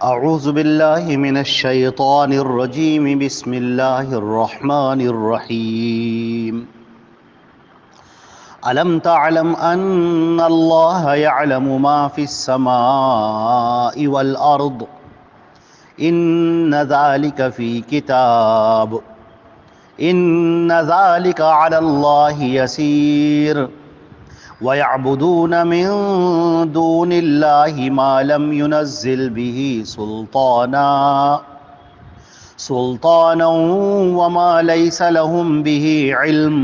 اعوذ باللہ من الشیطان الرجیم بسم اللہ الرحمن الرحیم الم تعلم ان اللہ یعلم ما فی السماء والارض ان ذلک فی کتاب ان ذلک علی اللہ یسیر وَيَعْبُدُونَ مِن دُونِ اللَّهِ مَا لَمْ يُنَزِّلْ بِهِ سُلْطَانًا وَمَا لَيْسَ لَهُمْ بِهِ عِلْمٌ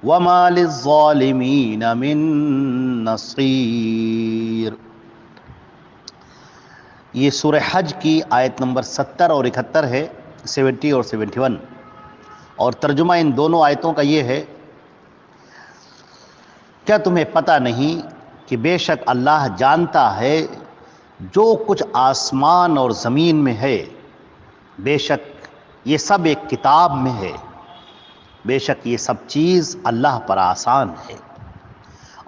وَمَا لِلظَّالِمِينَ مِن نَصِيرٍ۔ یہ سورہ حج کی آیت نمبر 70 اور 71 ہے، 70 اور 71، اور ترجمہ ان دونوں آیتوں کا یہ ہے: کیا تمہیں پتہ نہیں کہ بے شک اللہ جانتا ہے جو کچھ آسمان اور زمین میں ہے، بے شک یہ سب ایک کتاب میں ہے، بے شک یہ سب چیز اللہ پر آسان ہے،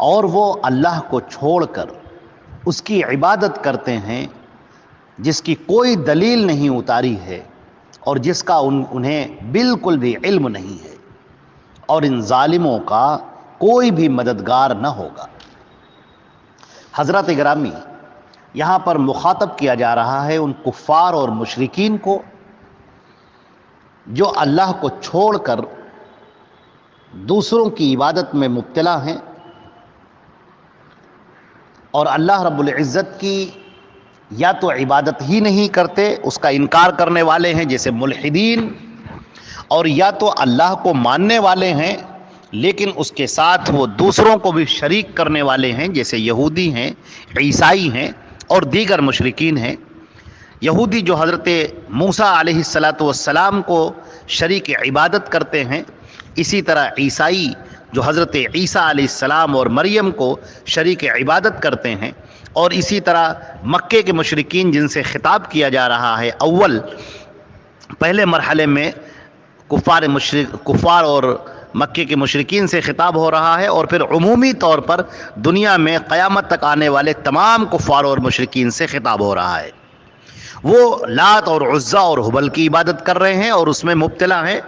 اور وہ اللہ کو چھوڑ کر اس کی عبادت کرتے ہیں جس کی کوئی دلیل نہیں اتاری ہے اور جس کا انہیں بالکل بھی علم نہیں ہے، اور ان ظالموں کا کوئی بھی مددگار نہ ہوگا۔ حضرات گرامی، یہاں پر مخاطب کیا جا رہا ہے ان کفار اور مشرکین کو جو اللہ کو چھوڑ کر دوسروں کی عبادت میں مبتلا ہیں اور اللہ رب العزت کی یا تو عبادت ہی نہیں کرتے، اس کا انکار کرنے والے ہیں جیسے ملحدین، اور یا تو اللہ کو ماننے والے ہیں لیکن اس کے ساتھ وہ دوسروں کو بھی شریک کرنے والے ہیں جیسے یہودی ہیں، عیسائی ہیں اور دیگر مشرکین ہیں۔ یہودی جو حضرت موسیٰ علیہ السلام کو شریک عبادت کرتے ہیں، اسی طرح عیسائی جو حضرت عیسیٰ علیہ السلام اور مریم کو شریک عبادت کرتے ہیں، اور اسی طرح مکے کے مشرکین جن سے خطاب کیا جا رہا ہے، پہلے مرحلے میں کفار اور مکے کے مشرکین سے خطاب ہو رہا ہے، اور پھر عمومی طور پر دنیا میں قیامت تک آنے والے تمام کفار اور مشرکین سے خطاب ہو رہا ہے۔ وہ لات اور عزا اور ہبل کی عبادت کر رہے ہیں اور اس میں مبتلا ہیں،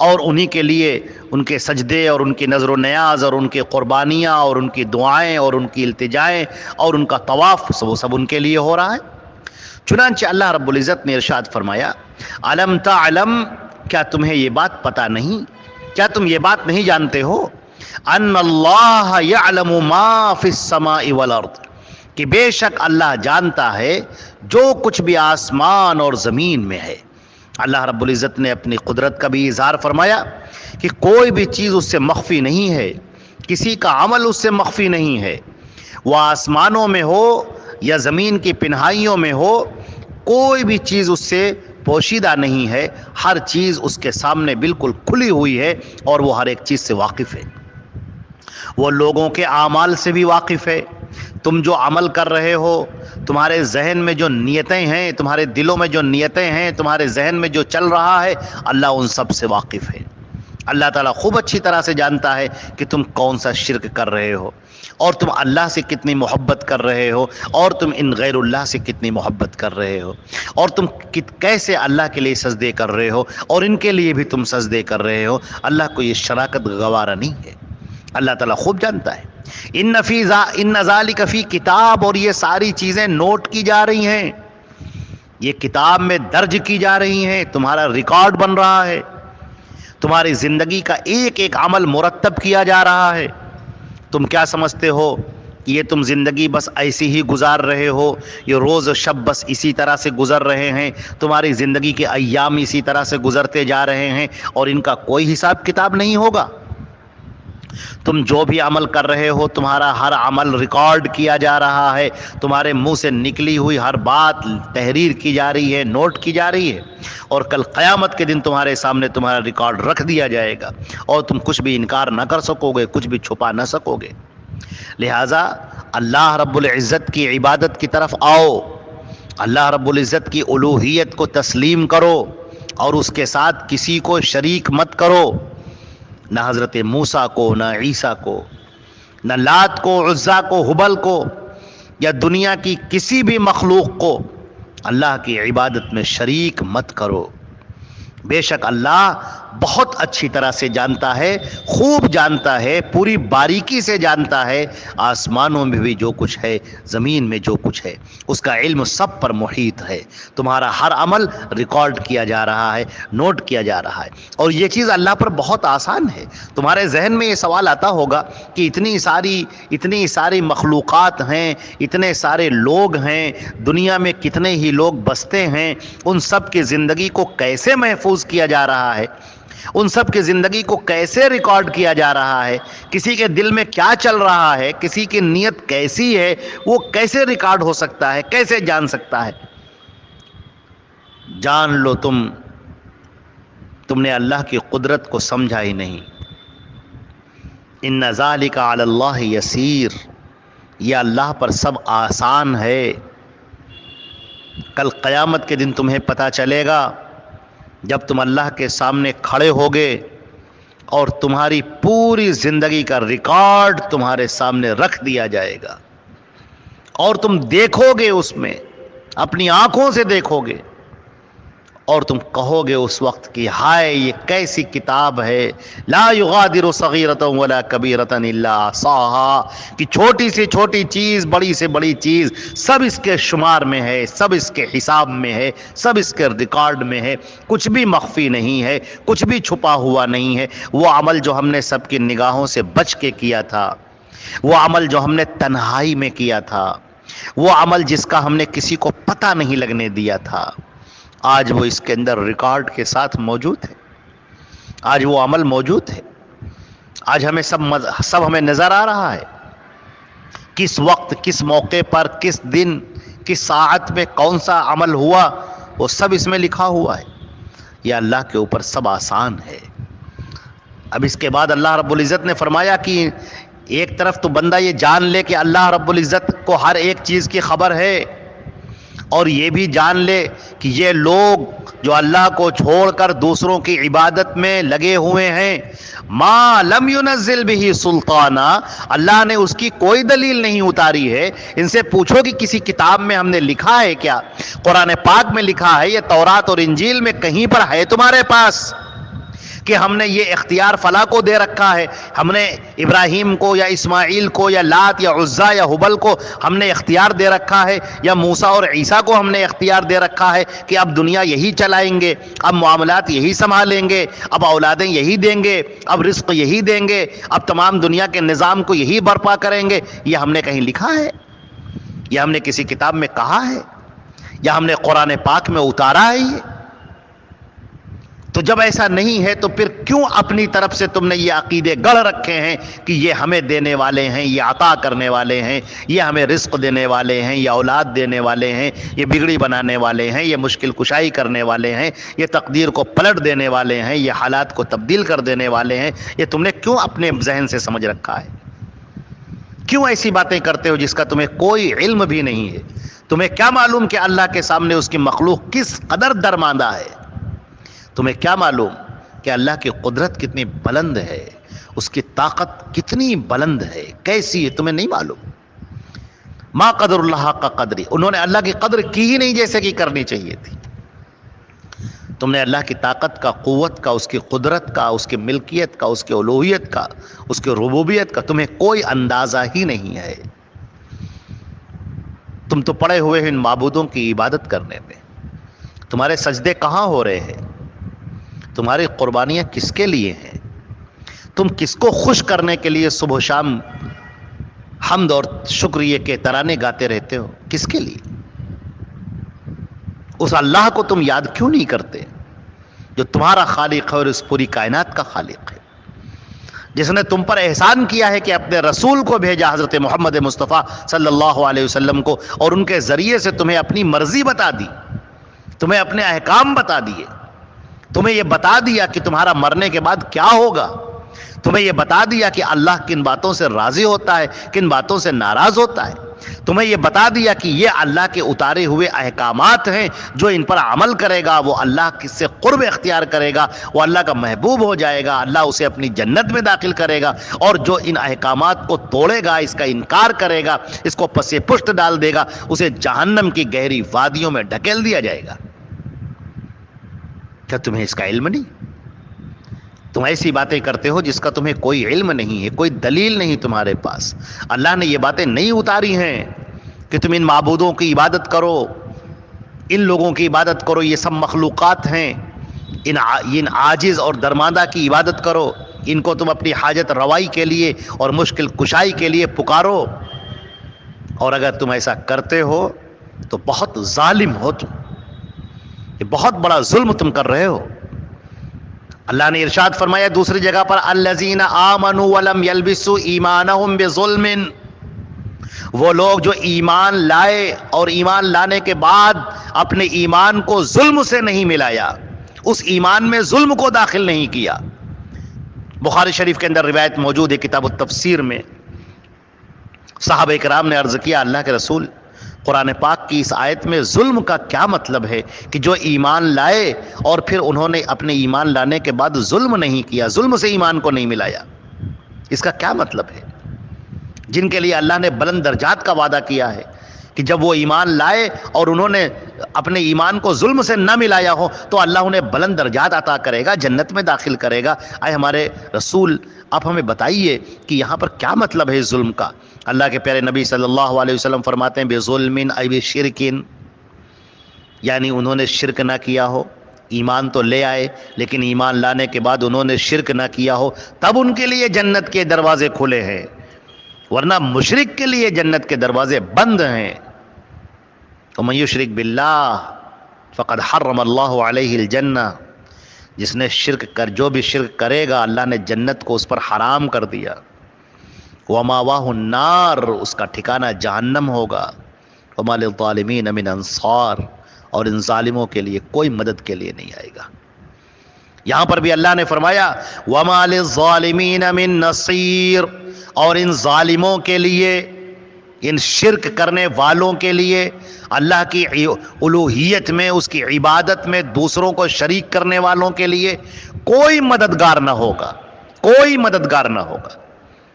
اور انہی کے لیے ان کے سجدے اور ان کی نظر و نیاز اور ان کی قربانیاں اور ان کی دعائیں اور ان کی التجائیں اور ان کا طواف وہ سب ان کے لیے ہو رہا ہے۔ چنانچہ اللہ رب العزت نے ارشاد فرمایا: الم تعلم، کیا تمہیں یہ بات پتہ نہیں، کیا تم یہ بات نہیں جانتے ہو، ان اللہ یعلم ما فی السماء والارض، کہ بے شک اللہ جانتا ہے جو کچھ بھی آسمان اور زمین میں ہے۔ اللہ رب العزت نے اپنی قدرت کا بھی اظہار فرمایا کہ کوئی بھی چیز اس سے مخفی نہیں ہے، کسی کا عمل اس سے مخفی نہیں ہے، وہ آسمانوں میں ہو یا زمین کی پنہائیوں میں ہو، کوئی بھی چیز اس سے پوشیدہ نہیں ہے، ہر چیز اس کے سامنے بالکل کھلی ہوئی ہے، اور وہ ہر ایک چیز سے واقف ہے۔ وہ لوگوں کے اعمال سے بھی واقف ہے۔ تم جو عمل کر رہے ہو، تمہارے ذہن میں جو نیتیں ہیں، تمہارے دلوں میں جو نیتیں ہیں، تمہارے ذہن میں جو چل رہا ہے، اللہ ان سب سے واقف ہے۔ اللہ تعالیٰ خوب اچھی طرح سے جانتا ہے کہ تم کون سا شرک کر رہے ہو، اور تم اللہ سے کتنی محبت کر رہے ہو، اور تم ان غیر اللہ سے کتنی محبت کر رہے ہو، اور تم کیسے اللہ کے لیے سجدے کر رہے ہو، اور ان کے لیے بھی تم سجدے کر رہے ہو۔ اللہ کو یہ شراکت گوارا نہیں ہے، اللہ تعالیٰ خوب جانتا ہے۔ ان ذالک فی کتاب، اور یہ ساری چیزیں نوٹ کی جا رہی ہیں، یہ کتاب میں درج کی جا رہی ہیں، تمہارا ریکارڈ بن رہا ہے، تمہاری زندگی کا ایک ایک عمل مرتب کیا جا رہا ہے۔ تم کیا سمجھتے ہو کہ یہ تم زندگی بس ایسی ہی گزار رہے ہو، یہ روز و شب بس اسی طرح سے گزر رہے ہیں، تمہاری زندگی کے ایام اسی طرح سے گزرتے جا رہے ہیں اور ان کا کوئی حساب کتاب نہیں ہوگا؟ تم جو بھی عمل کر رہے ہو، تمہارا ہر عمل ریکارڈ کیا جا رہا ہے، تمہارے منہ سے نکلی ہوئی ہر بات تحریر کی جا رہی ہے، نوٹ کی جا رہی ہے، اور کل قیامت کے دن تمہارے سامنے تمہارا ریکارڈ رکھ دیا جائے گا، اور تم کچھ بھی انکار نہ کر سکو گے، کچھ بھی چھپا نہ سکو گے۔ لہٰذا اللہ رب العزت کی عبادت کی طرف آؤ، اللہ رب العزت کی الوہیت کو تسلیم کرو، اور اس کے ساتھ کسی کو شریک مت کرو، نہ حضرت موسیٰ کو، نہ عیسیٰ کو، نہ لات کو، عزا کو، ہبل کو، یا دنیا کی کسی بھی مخلوق کو اللہ کی عبادت میں شریک مت کرو۔ بے شک اللہ بہت اچھی طرح سے جانتا ہے، خوب جانتا ہے، پوری باریکی سے جانتا ہے، آسمانوں میں بھی جو کچھ ہے، زمین میں جو کچھ ہے، اس کا علم سب پر محیط ہے۔ تمہارا ہر عمل ریکارڈ کیا جا رہا ہے، نوٹ کیا جا رہا ہے، اور یہ چیز اللہ پر بہت آسان ہے۔ تمہارے ذہن میں یہ سوال آتا ہوگا کہ اتنی ساری مخلوقات ہیں، اتنے سارے لوگ ہیں، دنیا میں کتنے ہی لوگ بستے ہیں، ان سب کی زندگی کو کیسے محفوظ کیا جا رہا ہے، ان سب کی زندگی کو کیسے ریکارڈ کیا جا رہا ہے، کسی کے دل میں کیا چل رہا ہے، کسی کی نیت کیسی ہے، وہ کیسے ریکارڈ ہو سکتا ہے، کیسے جان سکتا ہے؟ جان لو تم نے اللہ کی قدرت کو سمجھا ہی نہیں۔ ان ذالک علی اللہ یسیر، یہ اللہ پر سب آسان ہے۔ کل قیامت کے دن تمہیں پتہ چلے گا جب تم اللہ کے سامنے کھڑے ہوگے اور تمہاری پوری زندگی کا ریکارڈ تمہارے سامنے رکھ دیا جائے گا، اور تم دیکھو گے، اس میں اپنی آنکھوں سے دیکھو گے، اور تم کہو گے اس وقت کہ ہائے یہ کیسی کتاب ہے، لا یغادر صغیرۃ ولا کبیرۃ الا احصاها، کہ چھوٹی سے چھوٹی چیز، بڑی سے بڑی چیز، سب اس کے شمار میں ہے، سب اس کے حساب میں ہے، سب اس کے ریکارڈ میں ہے، کچھ بھی مخفی نہیں ہے، کچھ بھی چھپا ہوا نہیں ہے۔ وہ عمل جو ہم نے سب کی نگاہوں سے بچ کے کیا تھا، وہ عمل جو ہم نے تنہائی میں کیا تھا، وہ عمل جس کا ہم نے کسی کو پتہ نہیں لگنے دیا تھا، آج وہ اس کے اندر ریکارڈ کے ساتھ موجود ہے، آج وہ عمل موجود ہے، آج ہمیں سب ہمیں نظر آ رہا ہے، کس وقت، کس موقع پر، کس دن، کس ساعت میں کون سا عمل ہوا، وہ سب اس میں لکھا ہوا ہے۔ یہ اللہ کے اوپر سب آسان ہے۔ اب اس کے بعد اللہ رب العزت نے فرمایا کہ ایک طرف تو بندہ یہ جان لے کہ اللہ رب العزت کو ہر ایک چیز کی خبر ہے، اور یہ بھی جان لے کہ یہ لوگ جو اللہ کو چھوڑ کر دوسروں کی عبادت میں لگے ہوئے ہیں، ما لم ينزل به سلطانا، اللہ نے اس کی کوئی دلیل نہیں اتاری ہے۔ ان سے پوچھو کہ کسی کتاب میں ہم نے لکھا ہے کیا؟ قرآن پاک میں لکھا ہے، یہ تورات اور انجیل میں کہیں پر ہے تمہارے پاس کہ ہم نے یہ اختیار فلاں کو دے رکھا ہے، ہم نے ابراہیم کو یا اسماعیل کو یا لات یا عزا یا حبل کو ہم نے اختیار دے رکھا ہے، یا موسیٰ اور عیسیٰ کو ہم نے اختیار دے رکھا ہے کہ اب دنیا یہی چلائیں گے، اب معاملات یہی سنبھالیں گے، اب اولادیں یہی دیں گے، اب رزق یہی دیں گے، اب تمام دنیا کے نظام کو یہی برپا کریں گے؟ یہ ہم نے کہیں لکھا ہے؟ یہ ہم نے کسی کتاب میں کہا ہے؟ یا ہم نے قرآن پاک میں اتارا ہے یہ؟ تو جب ایسا نہیں ہے تو پھر کیوں اپنی طرف سے تم نے یہ عقیدے گڑھ رکھے ہیں کہ یہ ہمیں دینے والے ہیں، یہ عطا کرنے والے ہیں، یہ ہمیں رزق دینے والے ہیں، یہ اولاد دینے والے ہیں، یہ بگڑی بنانے والے ہیں، یہ مشکل کشائی کرنے والے ہیں، یہ تقدیر کو پلٹ دینے والے ہیں، یہ حالات کو تبدیل کر دینے والے ہیں؟ یہ تم نے کیوں اپنے ذہن سے سمجھ رکھا ہے؟ کیوں ایسی باتیں کرتے ہو جس کا تمہیں کوئی علم بھی نہیں ہے؟ تمہیں کیا معلوم کہ اللہ کے سامنے اس کی مخلوق کس قدر درماندہ ہے؟ تمہیں کیا معلوم کہ اللہ کی قدرت کتنی بلند ہے، اس کی طاقت کتنی بلند ہے، کیسی ہے؟ تمہیں نہیں معلوم۔ ما قدر اللہ کا قدری، انہوں نے اللہ کی قدر کی ہی نہیں جیسے کہ کرنی چاہیے تھی۔ تم نے اللہ کی طاقت کا، قوت کا، اس کی قدرت کا، اس کی ملکیت کا، اس کی الوہیت کا، اس کی ربوبیت کا تمہیں کوئی اندازہ ہی نہیں ہے۔ تم تو پڑے ہوئے ہیں ان معبودوں کی عبادت کرنے میں۔ تمہارے سجدے کہاں ہو رہے ہیں؟ تمہاری قربانیاں کس کے لیے ہیں؟ تم کس کو خوش کرنے کے لیے صبح و شام حمد اور شکریہ کے ترانے گاتے رہتے ہو؟ کس کے لیے؟ اس اللہ کو تم یاد کیوں نہیں کرتے جو تمہارا خالق ہے اور اس پوری کائنات کا خالق ہے، جس نے تم پر احسان کیا ہے کہ اپنے رسول کو بھیجا، حضرت محمد مصطفیٰ صلی اللہ علیہ وسلم کو، اور ان کے ذریعے سے تمہیں اپنی مرضی بتا دی، تمہیں اپنے احکام بتا دیے، تمہیں یہ بتا دیا کہ تمہارا مرنے کے بعد کیا ہوگا، تمہیں یہ بتا دیا کہ اللہ کن باتوں سے راضی ہوتا ہے، کن باتوں سے ناراض ہوتا ہے۔ تمہیں یہ بتا دیا کہ یہ اللہ کے اتارے ہوئے احکامات ہیں، جو ان پر عمل کرے گا وہ اللہ سے قرب اختیار کرے گا، وہ اللہ کا محبوب ہو جائے گا، اللہ اسے اپنی جنت میں داخل کرے گا، اور جو ان احکامات کو توڑے گا، اس کا انکار کرے گا، اس کو پس پشت ڈال دے گا، اسے جہنم کی گہری وادیوں میں ڈھکیل دیا جائے گا۔ کیا تمہیں اس کا علم نہیں؟ تم ایسی باتیں کرتے ہو جس کا تمہیں کوئی علم نہیں ہے، کوئی دلیل نہیں تمہارے پاس۔ اللہ نے یہ باتیں نہیں اتاری ہیں کہ تم ان معبودوں کی عبادت کرو، ان لوگوں کی عبادت کرو، یہ سب مخلوقات ہیں، ان عاجز اور درماندہ کی عبادت کرو، ان کو تم اپنی حاجت روائی کے لیے اور مشکل کشائی کے لیے پکارو۔ اور اگر تم ایسا کرتے ہو تو بہت ظالم ہو تم، یہ بہت بڑا ظلم تم کر رہے ہو۔ اللہ نے ارشاد فرمایا دوسری جگہ پر، الذین آمنوا ولم یلبسوا ایمانہم بظلم، وہ لوگ جو ایمان لائے اور ایمان لانے کے بعد اپنے ایمان کو ظلم سے نہیں ملایا، اس ایمان میں ظلم کو داخل نہیں کیا۔ بخاری شریف کے اندر روایت موجود ہے کتاب التفسیر میں، صحابہ کرام نے عرض کیا اللہ کے رسول، قرآن پاک کی اس آیت میں ظلم کا کیا مطلب ہے کہ جو ایمان لائے اور پھر انہوں نے اپنے ایمان لانے کے بعد ظلم نہیں کیا، ظلم سے ایمان کو نہیں ملایا، اس کا کیا مطلب ہے؟ جن کے لیے اللہ نے بلند درجات کا وعدہ کیا ہے کہ جب وہ ایمان لائے اور انہوں نے اپنے ایمان کو ظلم سے نہ ملایا ہو تو اللہ انہیں بلند درجات عطا کرے گا، جنت میں داخل کرے گا۔ اے ہمارے رسول، آپ ہمیں بتائیے کہ یہاں پر کیا مطلب ہے ظلم کا؟ اللہ کے پیارے نبی صلی اللہ علیہ وسلم فرماتے ہیں بظلم ای بشرک، یعنی انہوں نے شرک نہ کیا ہو، ایمان تو لے آئے لیکن ایمان لانے کے بعد انہوں نے شرک نہ کیا ہو، تب ان کے لیے جنت کے دروازے کھلے ہیں، ورنہ مشرک کے لیے جنت کے دروازے بند ہیں۔ ومن یشرک باللہ فقد حرم اللہ علیہ الجنہ، جس نے جو بھی شرک کرے گا اللہ نے جنت کو اس پر حرام کر دیا۔ وماواہ النار، اس کا ٹھکانہ جہنم ہوگا۔ وما للظالمین من انصار، اور ان ظالموں کے لیے کوئی مدد کے لیے نہیں آئے گا۔ یہاں پر بھی اللہ نے فرمایا وما للظالمین من نصیر، اور ان ظالموں کے لیے، ان شرک کرنے والوں کے لیے، اللہ کی الوہیت میں، اس کی عبادت میں دوسروں کو شریک کرنے والوں کے لیے کوئی مددگار نہ ہوگا، کوئی مددگار نہ ہوگا۔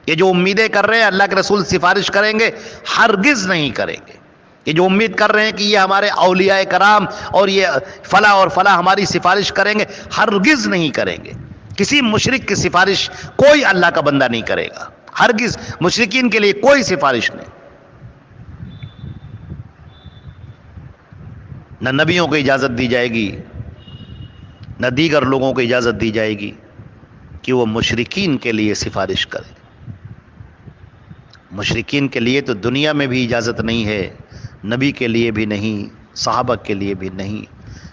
یہ جو امیدیں کر رہے ہیں اللہ کے رسول سفارش کریں گے، ہرگز نہیں کریں گے۔ یہ جو امید کر رہے ہیں کہ یہ ہمارے اولیاء کرام اور یہ فلاں اور فلاں ہماری سفارش کریں گے، ہرگز نہیں کریں گے۔ کسی مشرک کی سفارش کوئی اللہ کا بندہ نہیں کرے گا، ہرگز۔ مشرکین کے لیے کوئی سفارش نہیں۔ نہ نبیوں کو اجازت دی جائے گی، نہ دیگر لوگوں کو اجازت دی جائے گی کہ وہ مشرکین کے لیے سفارش کرے۔ مشرکین کے لیے تو دنیا میں بھی اجازت نہیں ہے، نبی کے لیے بھی نہیں، صحابہ کے لیے بھی نہیں،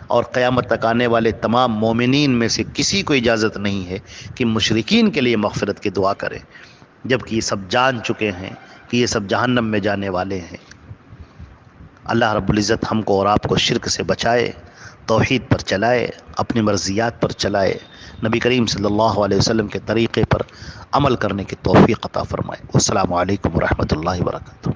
اور قیامت تک آنے والے تمام مومنین میں سے کسی کو اجازت نہیں ہے کہ مشرکین کے لیے مغفرت کی دعا کرے، جبکہ یہ سب جان چکے ہیں کہ یہ سب جہنم میں جانے والے ہیں۔ اللہ رب العزت ہم کو اور آپ کو شرک سے بچائے، توحید پر چلائے، اپنی مرضیات پر چلائے، نبی کریم صلی اللہ علیہ وسلم کے طریقے پر عمل کرنے کی توفیق عطا فرمائے۔ السلام علیکم ورحمۃ اللہ وبرکاتہ۔